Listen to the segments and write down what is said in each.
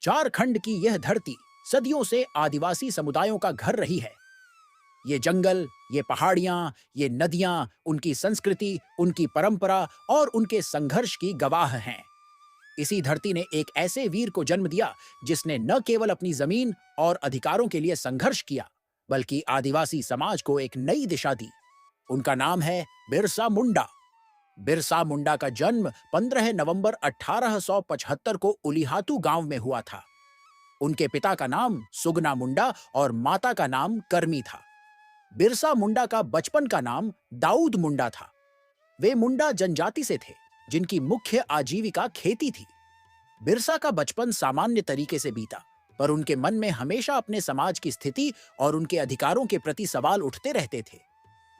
झारखंड की यह धरती सदियों से आदिवासी समुदायों का घर रही है। ये जंगल, ये पहाड़ियां, ये नदियां उनकी संस्कृति, उनकी परंपरा और उनके संघर्ष की गवाह हैं। इसी धरती ने एक ऐसे वीर को जन्म दिया जिसने न केवल अपनी जमीन और अधिकारों के लिए संघर्ष किया, बल्कि आदिवासी समाज को एक नई दिशा दी। उनका नाम है बिरसा मुंडा। बिरसा मुंडा का जन्म 15 नवंबर 1875 को उलिहातू गांव में हुआ था। उनके पिता का नाम सुगना मुंडा और माता का नाम करमी था। बिरसा मुंडा का बचपन का नाम दाऊद मुंडा था। वे मुंडा जनजाति से थे, जिनकी मुख्य आजीविका खेती थी। बिरसा का बचपन सामान्य तरीके से बीता, पर उनके मन में हमेशा अपने समाज की स्थिति और उनके अधिकारों के प्रति सवाल उठते रहते थे।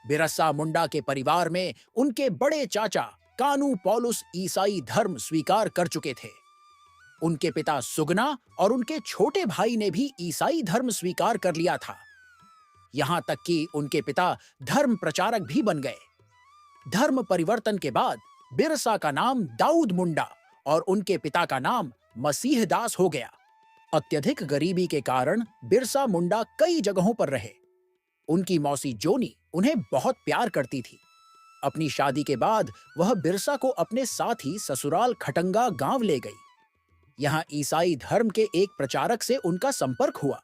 बिरसा मुंडा के परिवार में उनके बड़े चाचा कानू पौलुस ईसाई धर्म स्वीकार कर चुके थे। उनके पिता सुगना और उनके छोटे भाई ने भी ईसाई धर्म स्वीकार कर लिया था। यहां तक कि उनके पिता धर्म प्रचारक भी बन गए। धर्म परिवर्तन के बाद बिरसा का नाम दाऊद मुंडा और उनके पिता का नाम मसीह दास हो गया। अत्यधिक गरीबी के कारण बिरसा मुंडा कई जगहों पर रहे। उनकी मौसी जोनी उन्हें बहुत प्यार करती थी। अपनी शादी के बाद वह बिरसा को अपने साथ ही ससुराल खटंगा गांव ले गई। यहाँ ईसाई धर्म के एक प्रचारक से उनका संपर्क हुआ।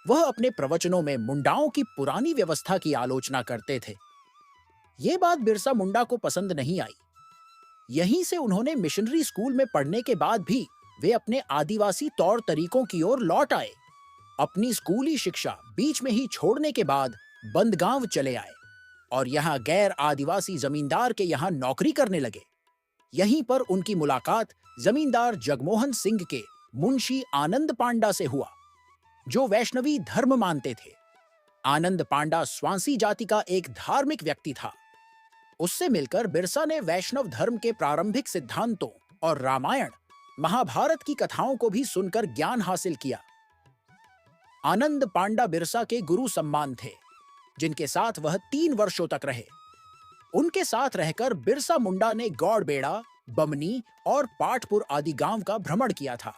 वह अपने प्रवचनों में मुंडाओं की पुरानी व्यवस्था की आलोचना करते थे। ये बात बिरसा मुंडा को पसंद नहीं आई। यहीं से उन्होंने मिशनरी स्कूल में पढ़ने के बाद भी वे अपने आदिवासी तौर तरीकों की ओर लौट आए। अपनी स्कूली शिक्षा बीच में ही छोड़ने के बाद बंदगांव चले आए और यहाँ गैर आदिवासी जमींदार के यहाँ नौकरी करने लगे। यहीं पर उनकी मुलाकात जमींदार जगमोहन सिंह के मुंशी आनंद पांडा से हुआ, जो वैष्णवी धर्म मानते थे। आनंद पांडा स्वांसी जाति का एक धार्मिक व्यक्ति था। उससे मिलकर बिरसा ने वैष्णव धर्म के प्रारंभिक सिद्धांतों और रामायण, महाभारत की कथाओं को भी सुनकर ज्ञान हासिल किया। आनंद पांडा बिरसा के गुरु सम्मान थे, जिनके साथ वह 3 वर्षों तक रहे। उनके साथ रहकर बिरसा मुंडा ने गौड़बेड़ा, बमनी और पाटपुर आदि गांव का भ्रमण किया था।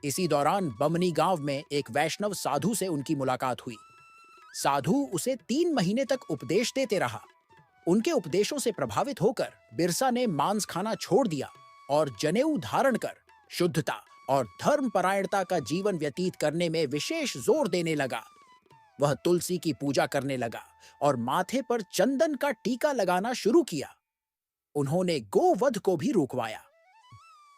इसी दौरान बमनी गांव में एक वैष्णव साधु से उनकी मुलाकात हुई। साधु उसे 3 महीने तक उपदेश देते रहा। उनके उपदेशों से प्रभावित होकर बिरसा ने मांस खाना छोड़ दिया और जनेऊ धारण कर शुद्धता और धर्मपरायणता का जीवन व्यतीत करने में विशेष जोर देने लगा। वह तुलसी की पूजा करने लगा और माथे पर चंदन का टीका लगाना शुरू किया। उन्होंने गोवध को भी रुकवाया।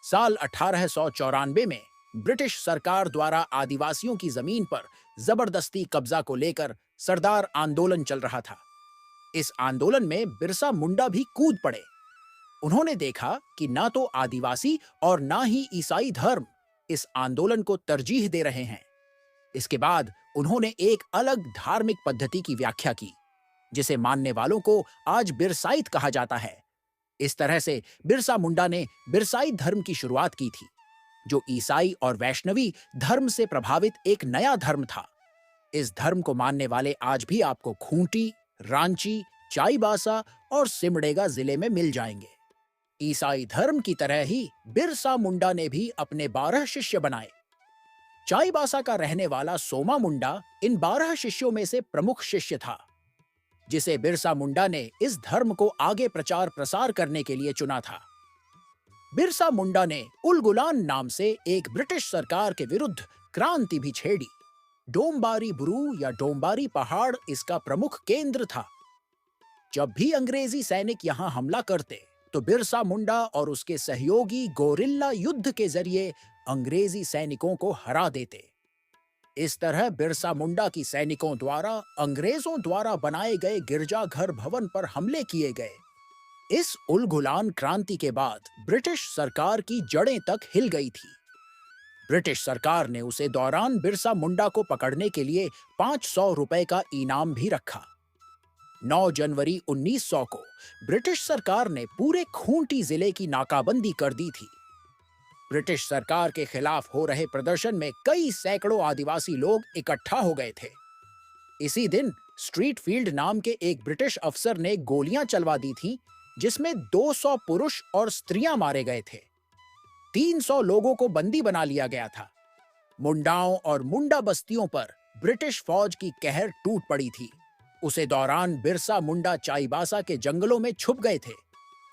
साल 1894 में ब्रिटिश सरकार द्वारा आदिवासियों की जमीन पर जबरदस्ती कब्जा को लेकर सरदार आंदोलन चल रहा था। इस आंदोलन में बिरसा मुंडा भी कूद पड़े। उन्होंने देखा कि ना तो आदिवासी और ना ही ईसाई धर्म इस आंदोलन को तरजीह दे रहे हैं। इसके बाद उन्होंने एक अलग धार्मिक पद्धति की व्याख्या की, जिसे मानने वालों को आज बिरसाइत कहा जाता है। इस तरह से बिरसा मुंडा ने बिरसाइत धर्म की शुरुआत की थी, जो ईसाई और वैष्णवी धर्म से प्रभावित एक नया धर्म था। इस धर्म को मानने वाले आज भी आपको खूंटी, रांची, चाईबासा और सिमडेगा जिले में मिल जाएंगे। ईसाई धर्म की तरह ही बिरसा मुंडा ने भी अपने 12 शिष्य बनाए। चाईबासा का रहने वाला सोमा मुंडा इन 12 शिष्यों में से प्रमुख शिष्य था, जिसे बिरसा मुंडा ने इस धर्म को आगे प्रचार प्रसार करने के लिए चुना था। बिरसा मुंडा ने उलगुलान नाम से एक ब्रिटिश सरकार के विरुद्ध क्रांति भी छेड़ी। डोम्बारी बुरू या डोम्बारी पहाड़ इसका प्रमुख केंद्र था। जब भी अंग्रेजी सैनिक यहां हमला करते, तो बिरसा मुंडा और उसके सहयोगी गोरिल्ला युद्ध के जरिए अंग्रेजी सैनिकों को हरा देते। इस तरह बिरसा मुंडा की सैनिकों द्वारा अंग्रेजों द्वारा बनाए गए गिरजाघर भवन पर हमले किए गए। इस उलगुलान क्रांति के बाद ब्रिटिश सरकार की जड़ें तक हिल गई थी। ब्रिटिश सरकार ने उसे दौरान बिरसा मुंडा को पकड़ने के लिए 500 रुपए का इनाम भी रखा। 9 जनवरी 1900 को ब्रिटिश सरकार ने पूरे खूंटी जिले की नाकाबंदी कर दी थी। ब्रिटिश सरकार के खिलाफ हो रहे प्रदर्शन में कई सैकड़ों आदिवासी लोग इकट्ठा हो गए थे। इसी दिन स्ट्रीटफील्ड नाम के एक ब्रिटिश अफसर ने गोलियां चलवा दी थीं, जिसमें 200 पुरुष और स्त्रियां मारे गए थे। 300 लोगों को बंदी बना लिया गया था। मुंडाओं और मुंडा बस्तियों पर ब्रिटिश फौज की कहर टूट पड़ी थी। उसे दौरान बिरसा मुंडा चाईबासा के जंगलों में छुप गए थे।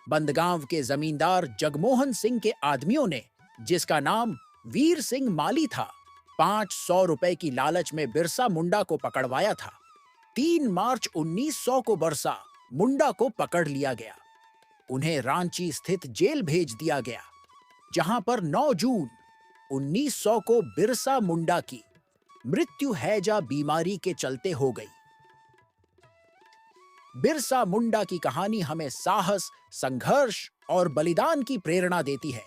बंदगांव के जमींदार जगमोहन सिंह के आदमियों ने, जिसका नाम वीर सिंह माली था, 500 रुपए की लालच में बिरसा मुंडा को पकड़वाया था। 3 मार्च 1900 को बिरसा मुंडा को पकड़ लिया गया। उन्हें रांची स्थित जेल भेज दिया गया, जहां पर 9 जून 1900 को बिरसा मुंडा की मृत्यु हैजा बीमारी के चलते हो गई। बिरसा मुंडा की कहानी हमें साहस, संघर्ष और बलिदान की प्रेरणा देती है।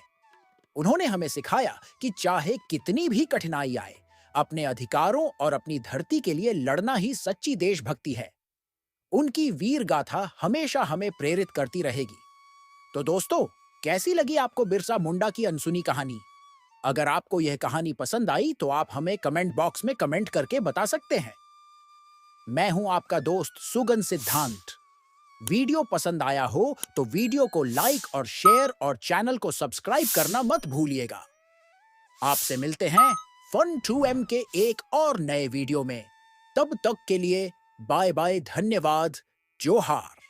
उन्होंने हमें सिखाया कि चाहे कितनी भी कठिनाई आए, अपने अधिकारों और अपनी धरती के लिए लड़ना ही सच्ची देशभक्ति है। उनकी वीर गाथा हमेशा हमें प्रेरित करती रहेगी। तो दोस्तों, कैसी लगी आपको बिरसा मुंडा की अनसुनी कहानी? अगर आपको यह कहानी पसंद आई तो आप हमें कमेंट बॉक्स में कमेंट करके बता सकते हैं। मैं हूं आपका दोस्त सुगन सिद्धांत। वीडियो पसंद आया हो तो वीडियो को लाइक और शेयर और चैनल को सब्सक्राइब करना मत भूलिएगा। आपसे मिलते हैं फन 2M के एक और नए वीडियो में। तब तक के लिए बाय बाय, धन्यवाद, जोहार।